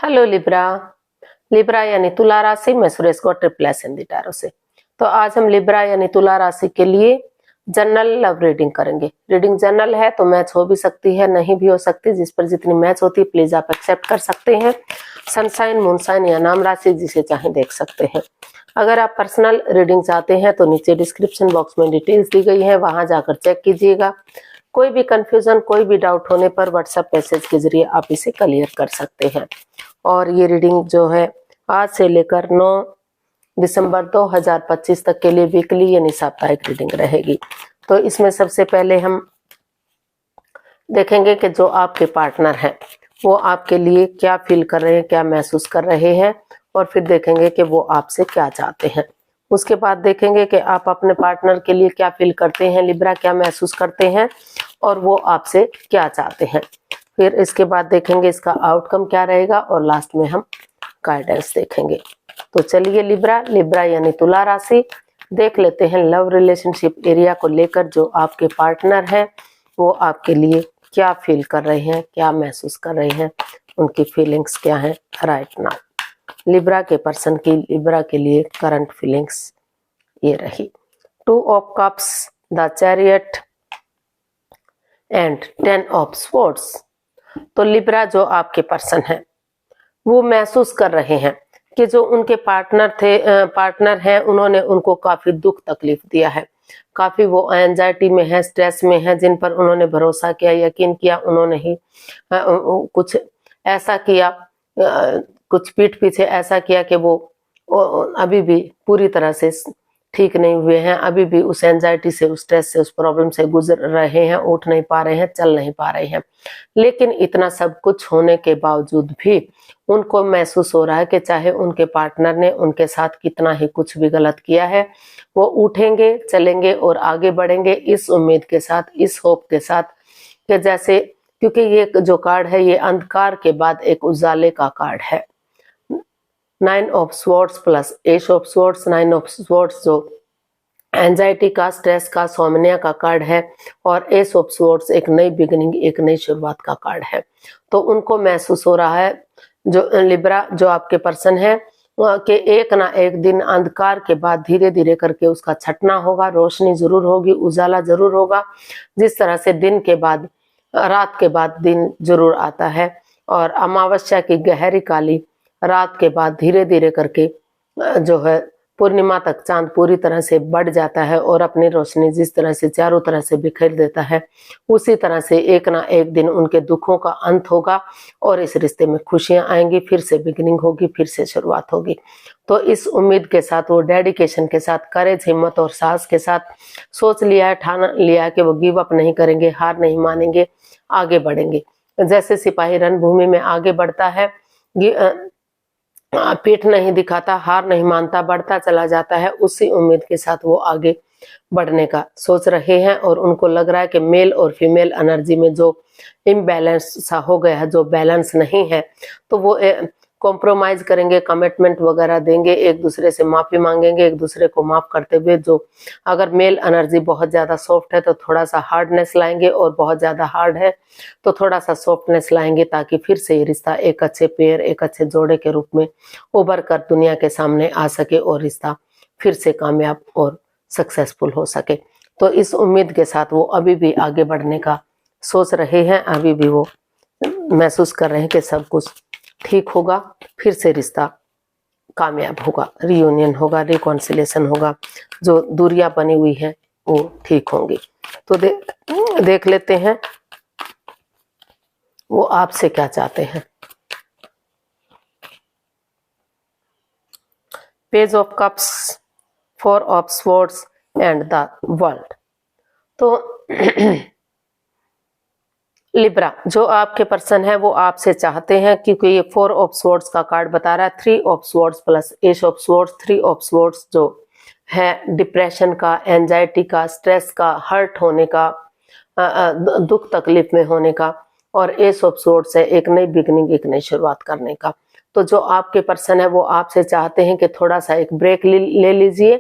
Hello Libra. Libra यानी तुला राशि में सुरेश को ट्रिपलेस हिंदी टैरो से। तो आज हम लिब्रा यानी तुला राशि के लिए जनरल लव रीडिंग करेंगे। रीडिंग जनरल है तो मैच हो भी सकती है, नहीं भी हो सकती। जिस पर जितनी मैच होती है प्लीज आप एक्सेप्ट कर सकते हैं। सनसाइन, मूनसाइन या नाम राशि जिसे चाहे देख सकते हैं। अगर आप पर्सनल रीडिंग चाहते हैं तो नीचे डिस्क्रिप्शन बॉक्स में डिटेल्स दी गई है, वहां जाकर चेक कीजिएगा। कोई भी कंफ्यूजन, कोई भी डाउट होने पर व्हाट्सएप मैसेज के जरिए आप इसे क्लियर कर सकते हैं। और ये रीडिंग जो है आज से लेकर 9 दिसंबर 2025 तक के लिए वीकली यानी साप्ताहिक रीडिंग रहेगी। तो इसमें सबसे पहले हम देखेंगे कि जो आपके पार्टनर हैं वो आपके लिए क्या फील कर रहे हैं, क्या महसूस कर रहे हैं, और फिर देखेंगे कि वो आपसे क्या चाहते हैं। उसके बाद देखेंगे कि आप अपने पार्टनर के लिए क्या फील करते हैं, लिब्रा क्या महसूस करते हैं और वो आपसे क्या चाहते हैं। फिर इसके बाद देखेंगे इसका आउटकम क्या रहेगा और लास्ट में हम गाइडेंस देखेंगे। तो चलिए लिब्रा यानी तुला राशि देख लेते हैं लव रिलेशनशिप एरिया को लेकर जो आपके पार्टनर है वो आपके लिए क्या फील कर रहे हैं, क्या महसूस कर रहे हैं, उनकी फीलिंग्स क्या है राइट नाउ। लिब्रा के पर्सन की लिब्रा के लिए करंट फीलिंग्स ये रही। 2 of cups, the chariot and 10 of swords. तो लिब्रा जो आपके पर्सन है वो महसूस कर रहे हैं कि जो उनके पार्टनर हैं उन्होंने उनको काफी दुख तकलीफ दिया है, काफी वो एंजाइटी में है, स्ट्रेस में है। जिन पर उन्होंने भरोसा किया, यकीन किया, उन्होंने ही कुछ ऐसा किया, कुछ पीठ पीछे ऐसा किया कि वो अभी भी पूरी तरह से ठीक नहीं हुए हैं, अभी भी उस एंजाइटी से, उस स्ट्रेस से, उस प्रॉब्लम से गुजर रहे हैं, उठ नहीं पा रहे हैं, चल नहीं पा रहे हैं। लेकिन इतना सब कुछ होने के बावजूद भी उनको महसूस हो रहा है कि चाहे उनके पार्टनर ने उनके साथ कितना ही कुछ भी गलत किया है, वो उठेंगे, चलेंगे और आगे बढ़ेंगे इस उम्मीद के साथ, इस होप के साथ कि जैसे, क्योंकि ये जो कार्ड है ये अंधकार के बाद एक उजाले का कार्ड है। 9 of swords plus S of swords. 9 of swords जो एंजाइटी का, स्ट्रेस का, सोमनिया का कार्ड है, और एस ऑफ स्वॉर्ड्स एक नई बिगिनिंग, एक नई शुरुआत का कार्ड है। तो उनको महसूस हो रहा है, जो लिब्रा जो आपके पर्सन है, कि एक ना एक दिन अंधकार के बाद धीरे धीरे करके उसका छटना होगा, रोशनी जरूर होगी, उजाला जरूर होगा। जिस तरह से दिन के बाद, रात के बाद दिन जरूर आता है, और अमावस्या की गहरी काली रात के बाद धीरे धीरे करके जो है पूर्णिमा तक चांद पूरी तरह से बढ़ जाता है और अपनी रोशनी जिस तरह से चारों तरह से बिखेर देता है, उसी तरह से एक ना एक दिन उनके दुखों का अंत होगा और इस रिश्ते में खुशियां आएंगी, फिर से बिगिनिंग होगी, फिर से शुरुआत होगी। तो इस उम्मीद के साथ, वो डेडिकेशन के साथ, करेज, हिम्मत और साहस के साथ सोच लिया है, ठान लिया है कि वो गिव अप नहीं करेंगे, हार नहीं मानेंगे, आगे बढ़ेंगे। जैसे सिपाही रणभूमि में आगे बढ़ता है, पीठ नहीं दिखाता, हार नहीं मानता, बढ़ता चला जाता है, उसी उम्मीद के साथ वो आगे बढ़ने का सोच रहे हैं। और उनको लग रहा है कि मेल और फीमेल एनर्जी में जो इम्बैलेंस सा हो गया है, जो बैलेंस नहीं है, तो वो कॉम्प्रोमाइज करेंगे, कमिटमेंट वगैरह देंगे, एक दूसरे से माफी मांगेंगे, एक दूसरे को माफ करते हुए। जो अगर मेल एनर्जी बहुत ज्यादा सॉफ्ट है तो थोड़ा सा हार्डनेस लाएंगे, और बहुत ज्यादा हार्ड है तो थोड़ा सा सॉफ्टनेस लाएंगे, ताकि फिर से ये रिश्ता एक अच्छे पेयर, एक अच्छे जोड़े के रूप में उभर कर दुनिया के सामने आ सके और रिश्ता फिर से कामयाब और सक्सेसफुल हो सके। तो इस उम्मीद के साथ वो अभी भी आगे बढ़ने का सोच रहे हैं, अभी भी वो महसूस कर रहे हैं कि सब कुछ ठीक होगा, फिर से रिश्ता कामयाब होगा, रियूनियन होगा, रिकॉन्सिलेशन होगा, जो दूरियां बनी हुई हैं वो ठीक होंगी। तो देख लेते हैं वो आपसे क्या चाहते हैं। Page of cups, 4 of swords and the world. तो लिब्रा जो आपके पर्सन है वो आपसे चाहते हैं, क्योंकि ये 4 ऑफ स्वॉर्ड्स का कार्ड बता रहा है, 3 of swords plus S of swords. 3 of swords जो है डिप्रेशन का, एंजाइटी का, स्ट्रेस का, हर्ट होने का, दुख तकलीफ में होने का, और एस ऑफ स्वॉर्ड्स है एक नई बिगनिंग, एक नई शुरुआत करने का। तो जो आपके पर्सन है वो आपसे चाहते हैं कि थोड़ा सा एक ब्रेक ले लीजिए,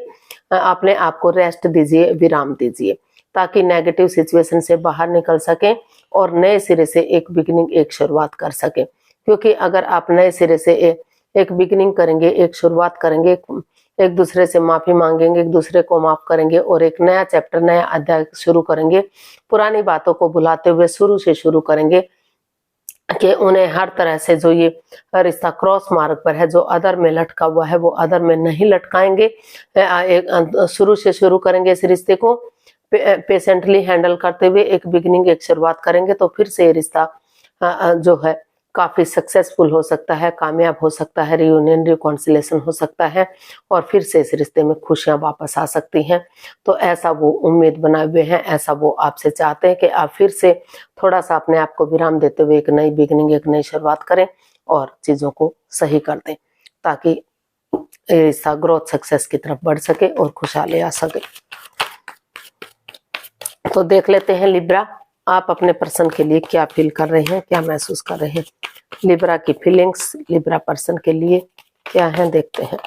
अपने आप को रेस्ट दीजिए, विराम दीजिए, ताकि नेगेटिव सिचुएशन से बाहर निकल सकें और नए सिरे से एक बिगिनिंग, एक शुरुआत कर सकें। क्योंकि अगर आप नए सिरे से एक बिगिनिंग करेंगे, एक शुरुआत करेंगे, एक दूसरे से माफी मांगेंगे, एक दूसरे को माफ करेंगे और एक नया चैप्टर, नया अध्याय शुरू करेंगे, पुरानी बातों को भुलाते हुए शुरू से शुरू करेंगे कि उन्हें हर तरह से जो ये रिश्ता क्रॉस मार्ग पर है, जो अदर में लटका हुआ है, वो अदर में नहीं लटकाएंगे। शुरू से शुरू करेंगे इस रिश्ते को, पेशेंटली हैंडल करते हुए एक बिगिनिंग, एक शुरुआत करेंगे, तो फिर से ये रिश्ता जो है काफी सक्सेसफुल हो सकता है, कामयाब हो सकता है, रियूनियन, रिकॉन्सिलेशन हो सकता है और फिर से इस रिश्ते में खुशियां वापस आ सकती हैं। तो ऐसा वो उम्मीद बनाए हुए हैं, ऐसा वो आपसे चाहते हैं कि आप फिर से थोड़ा सा अपने आप को विराम देते हुए एक नई बिगिनिंग, एक नई शुरुआत करें और चीजों को सही कर दें, ताकि ये रिश्ता ग्रोथ, सक्सेस की तरफ बढ़ सके और खुशहाली आ सके। तो देख लेते हैं लिब्रा, आप अपने पर्सन के लिए क्या फील कर रहे हैं, क्या महसूस कर रहे हैं। लिब्रा की फीलिंग्स लिब्रा पर्सन के लिए क्या है, देखते हैं।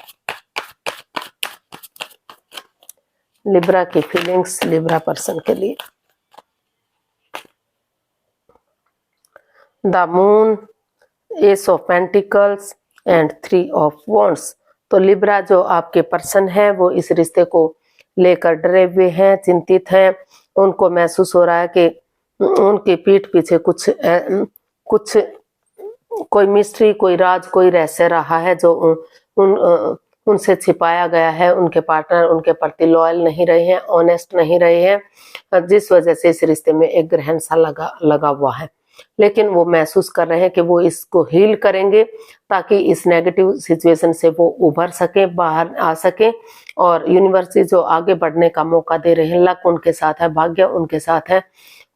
लिब्रा की फीलिंग्स लिब्रा पर्सन के लिए। The moon, S of pentacles and 3 of wands. तो लिब्रा जो आपके पर्सन है वो इस रिश्ते को लेकर डरे हुए हैं, चिंतित हैं। उनको महसूस हो रहा है कि उनकी पीठ पीछे कुछ कोई मिस्ट्री, कोई राज, कोई रहस्य रहा है जो उनसे छिपाया गया है। उनके पार्टनर उनके प्रति लॉयल नहीं रहे हैं, ऑनेस्ट नहीं रहे हैं, जिस वजह से इस रिश्ते में एक ग्रहण सा लगा हुआ है। लेकिन वो महसूस कर रहे हैं कि वो इसको हील करेंगे ताकि इस नेगेटिव सिचुएशन से वो उभर सके, बाहर आ सके और यूनिवर्सिटी जो आगे बढ़ने का मौका दे रहे हैं, लक उनके साथ है, भाग्य उनके साथ है,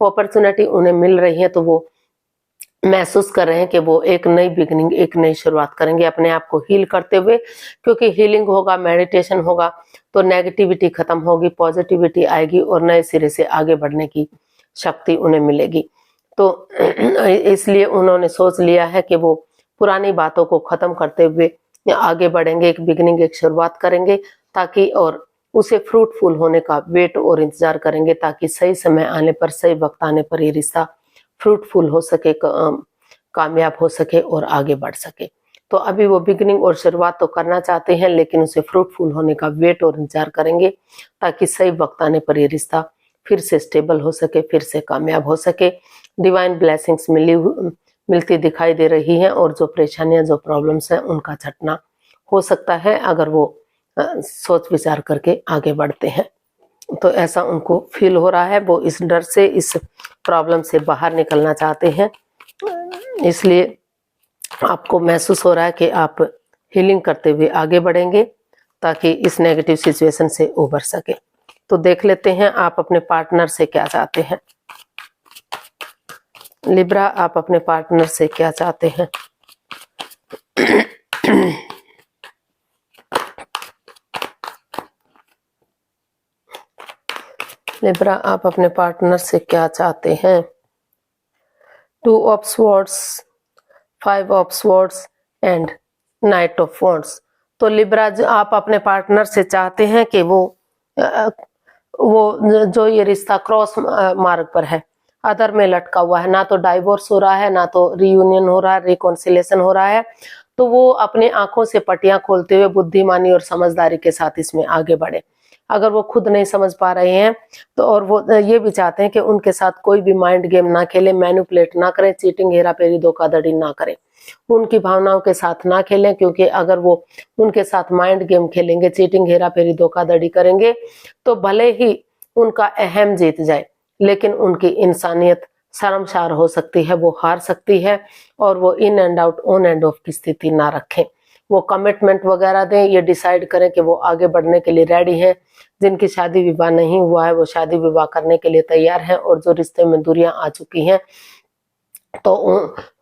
अपॉर्चुनिटी उन्हें मिल रही है। तो वो महसूस कर रहे हैं कि वो एक नई बिगिनिंग, एक नई शुरुआत करेंगे अपने आप को हील करते हुए, क्योंकि हीलिंग होगा, मेडिटेशन होगा तो नेगेटिविटी खत्म होगी, पॉजिटिविटी आएगी और नए सिरे से आगे बढ़ने की शक्ति उन्हें मिलेगी। तो इसलिए उन्होंने सोच लिया है कि वो पुरानी बातों को खत्म करते हुए आगे बढ़ेंगे, एक बिगिनिंग, एक शुरुआत करेंगे, ताकि और उसे फ्रूटफुल होने का वेट और इंतजार करेंगे, ताकि सही समय आने पर, सही वक्त आने पर ये रिश्ता फ्रूटफुल हो सके, कामयाब हो सके और आगे बढ़ सके। तो अभी वो बिगिनिंग और शुरुआत तो करना चाहते हैं, लेकिन उसे फ्रूटफुल होने का वेट और इंतजार करेंगे, ताकि सही वक्त आने पर ये रिश्ता फिर से स्टेबल हो सके, फिर से कामयाब हो सके। डिवाइन ब्लेसिंग्स मिलती दिखाई दे रही हैं और जो परेशानियां, जो प्रॉब्लम्स हैं, उनका छटना हो सकता है अगर वो सोच विचार करके आगे बढ़ते हैं। तो ऐसा उनको फील हो रहा है, वो इस डर से, इस प्रॉब्लम से बाहर निकलना चाहते हैं। इसलिए आपको महसूस हो रहा है कि आप हीलिंग करते हुए आगे बढ़ेंगे ताकि इस नेगेटिव सिचुएशन से उभर सके। तो देख लेते हैं आप अपने पार्टनर से क्या चाहते हैं। लिब्रा, आप अपने पार्टनर से क्या चाहते हैं। लिब्रा, आप अपने पार्टनर से क्या चाहते हैं। 2 of swords, 5 of swords and night of wands. तो लिब्रा, आप अपने पार्टनर से चाहते हैं कि वो जो ये रिश्ता क्रॉस मार्ग पर है, अदर में लटका हुआ है, ना तो डाइवोर्स हो रहा है, ना तो रियूनियन हो रहा है, रिकॉन्सिलेशन हो रहा है, तो वो अपने आंखों से पट्टियां खोलते हुए बुद्धिमानी और समझदारी के साथ इसमें आगे बढ़े। अगर वो खुद नहीं समझ पा रहे हैं तो, और वो ये भी चाहते हैं कि उनके साथ कोई भी माइंड गेम ना खेले, मैनिपुलेट ना करें, चीटिंग, हेराफेरी, धोखाधड़ी ना करें, उनकी भावनाओं के साथ ना खेलें, क्योंकि अगर वो उनके साथ माइंड गेम खेलेंगे, चीटिंग, हेराफेरी, धोखाधड़ी करेंगे, तो भले ही उनका अहम जीत जाए, लेकिन उनकी इंसानियत शर्मसार हो सकती है, वो हार सकती है और वो in and out, on end of की स्थिति ना रखें। वो कमिटमेंट वगैरह दें, ये डिसाइड करें कि वो आगे बढ़ने के लिए रेडी हैं। जिनकी शादी विवाह नहीं हुआ है वो शादी विवाह करने के लिए तैयार हैं, और जो रिश्ते में दूरियां आ चुकी हैं तो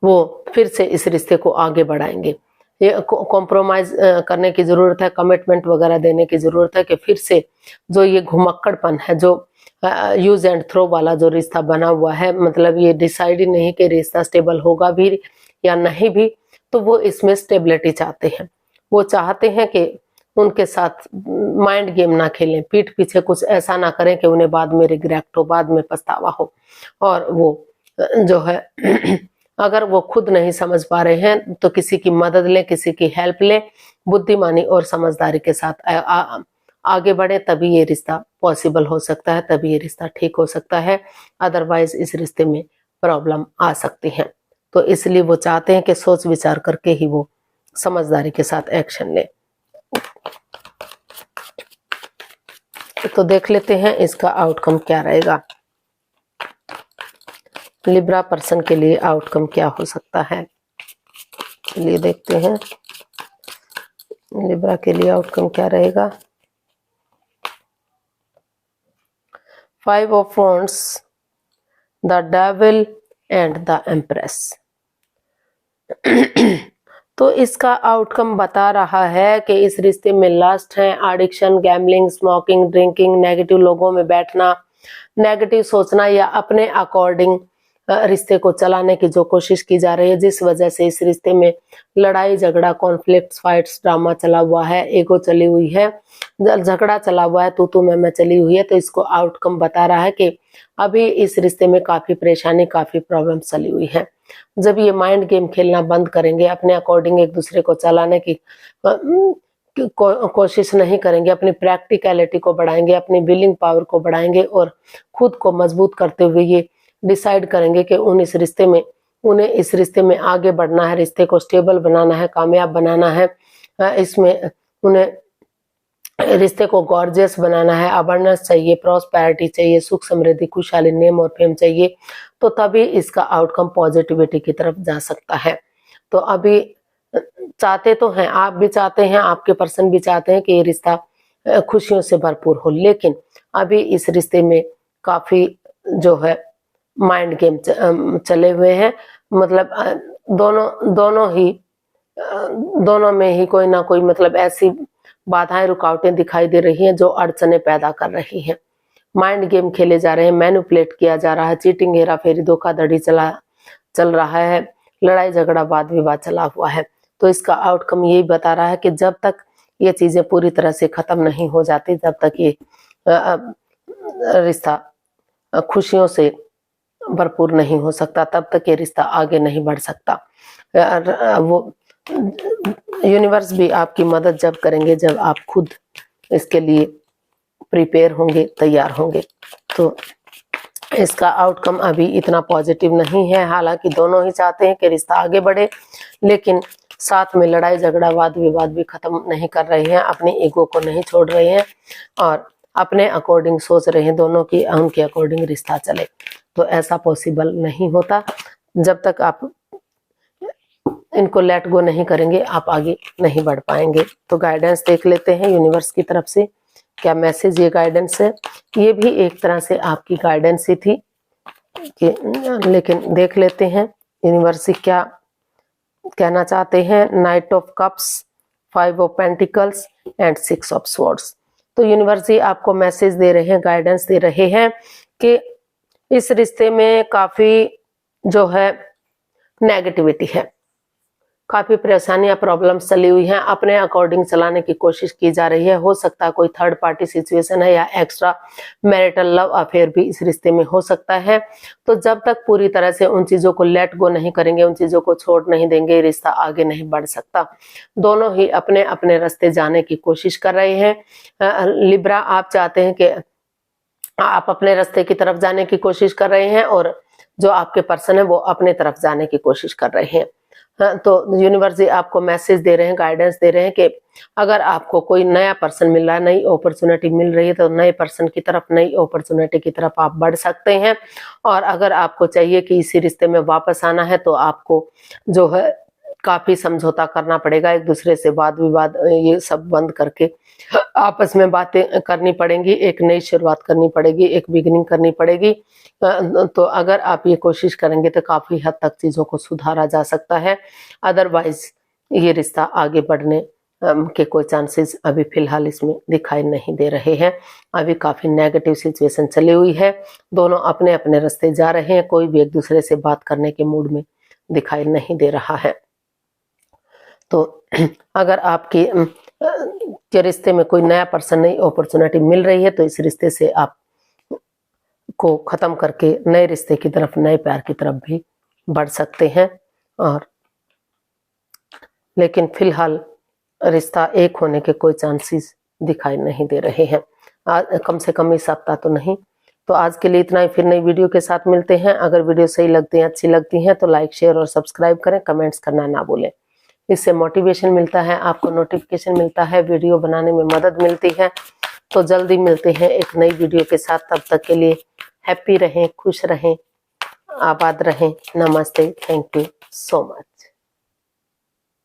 वो फिर से इस रिश्ते को आगे बढ़ाएंगे। ये कॉम्प्रोमाइज करने की जरूरत है, कमिटमेंट वगैरह देने की जरूरत है कि फिर से जो ये घुमक्कड़पन है, जो यूज एंड थ्रो वाला जो रिश्ता बना हुआ है, मतलब ये डिसाइड ही नहीं कि रिश्ता स्टेबल होगा भी या नहीं भी, तो वो इसमें स्टेबिलिटी चाहते हैं। वो चाहते हैं कि उनके साथ माइंड गेम ना खेलें, पीठ पीछे कुछ ऐसा ना करें कि उन्हें बाद में रिग्रेट हो, बाद में पछतावा हो, और वो जो है अगर वो खुद नहीं समझ पा रहे हैं तो किसी की मदद लें, किसी की हेल्प लें, बुद्धिमानी और समझदारी के साथ आगे बढ़े, तभी ये रिश्ता पॉसिबल हो सकता है, तभी ये रिश्ता ठीक हो सकता है। अदरवाइज इस रिश्ते में प्रॉब्लम आ सकती है। तो इसलिए वो चाहते हैं कि सोच विचार करके ही वो समझदारी के साथ एक्शन ले। तो देख लेते हैं इसका आउटकम क्या रहेगा। लिब्रा पर्सन के लिए आउटकम क्या हो सकता है, चलिए देखते हैं लिब्रा के लिए आउटकम क्या रहेगा। 5 of Wands, the devil and the empress. तो इसका आउटकम बता रहा है कि इस रिश्ते में लस्ट है, addiction, gambling, smoking, drinking, negative लोगों में बैठना, नेगेटिव सोचना या अपने अकॉर्डिंग रिश्ते को चलाने की जो कोशिश की जा रही है, जिस वजह से इस रिश्ते में लड़ाई झगड़ा, कॉन्फ्लिक्ट, फाइट्स, ड्रामा चला हुआ है, ईगो चली हुई है, झगड़ा चला हुआ है, तू मैं चली हुई है। तो इसको आउटकम बता रहा है कि अभी इस रिश्ते में काफी परेशानी, काफी प्रॉब्लम चली हुई है। जब ये माइंड गेम खेलना बंद करेंगे, अपने अकॉर्डिंग एक दूसरे को चलाने की कोशिश नहीं करेंगे, अपनी प्रैक्टिकलिटी को बढ़ाएंगे, अपनी विलिंग पावर को बढ़ाएंगे और खुद को मजबूत करते हुए ये डिसाइड करेंगे कि उन्हें इस रिश्ते में आगे बढ़ना है, रिश्ते को स्टेबल बनाना है, कामयाब बनाना है, इसमें उन्हें रिश्ते को गॉर्जियस बनाना है, अबंडेंस चाहिए, प्रॉस्पेरिटी चाहिए, सुख समृद्धि, खुशहाली, नेम और फेम चाहिए, तो तभी इसका आउटकम पॉजिटिविटी की तरफ जा सकता है। तो अभी चाहते तो हैं, आप भी चाहते हैं, आपके पर्सन भी चाहते हैं कि ये रिश्ता खुशियों से भरपूर हो, लेकिन अभी इस रिश्ते में काफी जो है माइंड गेम चले हुए हैं। मतलब दोनों में ही कोई ना कोई मतलब ऐसी बाधाएं, रुकावटें दिखाई दे रही हैं जो अड़चने पैदा कर रही हैं। माइंड गेम खेले जा रहे हैं, मैनिपुलेट किया जा रहा है, चीटिंग, हेरा फेरी, धोखाधड़ी चल रहा है, लड़ाई झगड़ा, वाद विवाद चला हुआ है। तो इसका आउटकम यही बता रहा है कि जब तक ये चीजें पूरी तरह से खत्म नहीं हो जाती, जब तक ये रिश्ता खुशियों से भरपूर नहीं हो सकता, तब तक ये रिश्ता आगे नहीं बढ़ सकता। वो यूनिवर्स भी आपकी मदद जब करेंगे जब आप खुद इसके लिए प्रिपेयर होंगे, तैयार होंगे। तो इसका आउटकम अभी इतना पॉजिटिव नहीं है। हालांकि दोनों ही चाहते हैं कि रिश्ता आगे बढ़े, लेकिन साथ में लड़ाई झगड़ा, वाद विवाद भी खत्म नहीं कर रहे हैं, अपने ईगो को नहीं छोड़ रहे हैं और अपने अकॉर्डिंग सोच रहे हैं दोनों की उनके अकॉर्डिंग रिश्ता चले। तो ऐसा पॉसिबल नहीं होता। जब तक आप इनको लेट गो नहीं करेंगे, आप आगे नहीं बढ़ पाएंगे। तो गाइडेंस देख लेते हैं यूनिवर्स की तरफ से क्या मैसेज ये गाइडेंस है। ये भी एक तरह से आपकी गाइडेंस ही थी कि, लेकिन देख लेते हैं यूनिवर्स क्या कहना चाहते हैं। Night of cups, 5 of pentacles and 6 of swords. तो यूनिवर्स आपको मैसेज दे रहे हैं, गाइडेंस दे रहे हैं कि इस रिश्ते में काफी जो है नेगेटिविटी है, काफी परेशानियां, प्रॉब्लम्स चली हुई हैं, अपने अकॉर्डिंग चलाने की कोशिश की जा रही है। हो सकता है कोई थर्ड पार्टी सिचुएशन है या एक्स्ट्रा मैरिटल लव अफेयर भी इस रिश्ते में हो सकता है। तो जब तक पूरी तरह से उन चीजों को लेट गो नहीं करेंगे, उन चीजों को छोड़ नहीं देंगे, रिश्ता आगे नहीं बढ़ सकता। दोनों ही अपने अपने रास्ते जाने की कोशिश कर रहे हैं। लिब्रा, आप चाहते हैं कि आप अपने रास्ते की तरफ जाने की कोशिश कर रहे हैं और जो आपके पर्सन है वो अपने तरफ जाने की कोशिश कर रहे हैं। तो यूनिवर्स आपको मैसेज दे रहे हैं, गाइडेंस दे रहे हैं कि अगर आपको कोई नया पर्सन मिल रहा है, नई अपॉर्चुनिटी मिल रही है, तो नए पर्सन की तरफ, नई अपॉर्चुनिटी की तरफ आप बढ़ सकते हैं। और अगर आपको चाहिए कि इसी रिश्ते में वापस आना है तो आपको जो है काफी समझौता करना पड़ेगा, एक दूसरे से वाद विवाद ये सब बंद करके आपस में बातें करनी पड़ेंगी, एक नई शुरुआत करनी पड़ेगी, एक बिगिनिंग करनी पड़ेगी। तो अगर आप ये कोशिश करेंगे तो काफी हद तक चीजों को सुधारा जा सकता है। अदरवाइज ये रिश्ता आगे बढ़ने के कोई चांसेस अभी फिलहाल इसमें दिखाई नहीं दे रहे हैं। अभी काफी नेगेटिव सिचुएशन चली हुई है, दोनों अपने अपने रास्ते जा रहे हैं, कोई भी एक दूसरे से बात करने के मूड में दिखाई नहीं दे रहा है। तो अगर आपके के रिश्ते में कोई नया पर्सन, नई अपॉर्चुनिटी मिल रही है तो इस रिश्ते से आप को खत्म करके नए रिश्ते की तरफ, नए प्यार की तरफ भी बढ़ सकते हैं। और लेकिन फिलहाल रिश्ता एक होने के कोई चांसेस दिखाई नहीं दे रहे हैं, कम से कम इस हफ्ता तो नहीं। तो आज के लिए इतना ही, फिर नई वीडियो के साथ मिलते हैं। अगर वीडियो सही लगती है, अच्छी लगती है तो लाइक, शेयर और सब्सक्राइब करें, कमेंट्स करना ना भूलें। इससे मोटिवेशन मिलता है, आपको नोटिफिकेशन मिलता है, वीडियो बनाने में मदद मिलती है। तो जल्दी मिलते हैं एक नई वीडियो के साथ। तब तक के लिए हैप्पी रहें, खुश रहें, आबाद रहें। नमस्ते, थैंक यू सो मच।